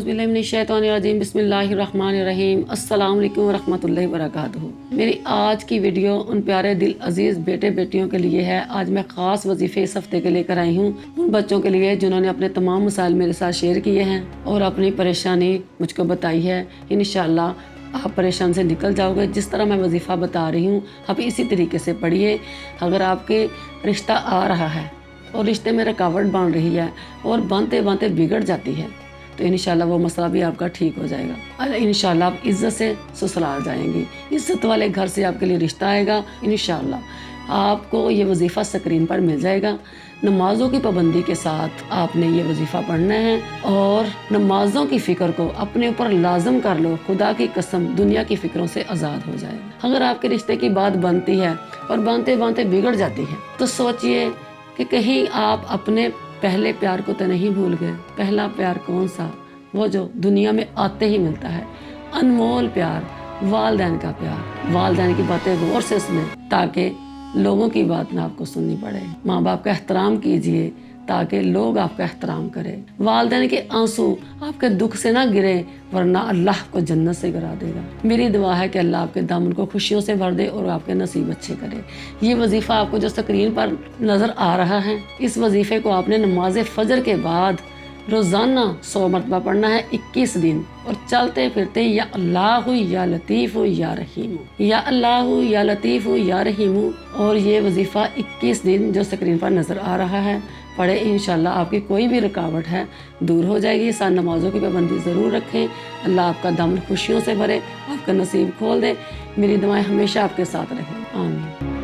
औज़ुबिल्लाहिमिनश्शैतानिर्रजीम बिस्मिल्लाहिर्रहमानिर्रहीम अस्सलाम वालेकुम वरहमतुल्लाहि वबरकातुहू। मेरी आज की वीडियो उन प्यारे दिल अजीज़ बेटे बेटियों के लिए है। आज मैं ख़ास वजीफ़े इस हफ़्ते के लेकर आई हूँ उन बच्चों के लिए जिन्होंने अपने तमाम मसाइल मेरे साथ शेयर किए हैं और अपनी परेशानी मुझको बताई है। इंशाअल्लाह आप परेशान से निकल जाओगे। जिस तरह मैं वजीफ़ा बता रही हूँ आप इसी तरीके से पढ़िए। अगर आपके रिश्ता आ रहा है और रिश्ते में रुकावट बन रही है और बनते बनते बिगड़ जाती है तो इंशाअल्लाह वो मसला भी आपका ठीक हो जाएगा और इंशाअल्लाह आप इज़्ज़त से ससुराल जाएंगी। इज़्ज़त वाले घर से आपके लिए रिश्ता आएगा। इंशाअल्लाह आपको ये वजीफ़ा स्क्रीन पर मिल जाएगा। नमाज़ों की पाबंदी के साथ आपने ये वजीफ़ा पढ़ना है और नमाज़ों की फ़िक्र को अपने ऊपर लाजम कर लो। खुदा की कसम दुनिया की फ़िक्रों से आज़ाद हो जाए। अगर आपके रिश्ते की बात बनती है और बनते बनते बिगड़ जाती है तो सोचिए कि कहीं आप अपने पहले प्यार को तो नहीं भूल गए। पहला प्यार कौन सा? वो जो दुनिया में आते ही मिलता है, अनमोल प्यार, वालिदैन का प्यार। वालिदैन की बातें गौर से सुने ताकि लोगों की बात ना आपको सुननी पड़े। माँ बाप का एहतराम कीजिए ताकि लोग आपका एहतराम करें। वालिदैन के आंसू आपके दुख से ना गिरे वरना अल्लाह को जन्नत से गिरा देगा। मेरी दुआ है कि अल्लाह आपके दामन को खुशियों से भर दे और आपके नसीब अच्छे करे। ये वजीफ़ा आपको जो स्क्रीन पर नज़र आ रहा है, इस वजीफ़े को आपने नमाज फजर के बाद रोज़ाना 100 मरतबा पढ़ना है 21 दिन और चलते फिरते या अल्लाह या लतीफ़ या रहीम, या अल्लाह या लतीफ़ या रहीम। और ये वजीफ़ा 21 दिन जो स्क्रीन पर नज़र आ रहा है पढ़े। इंशाअल्लाह आपकी कोई भी रुकावट है दूर हो जाएगी। साथ नमाज़ों की पाबंदी ज़रूर रखें। अल्लाह आपका दामन खुशियों से भरे, आपका नसीब खोल दे। मेरी दुआएं हमेशा आपके साथ रहें। आमीन।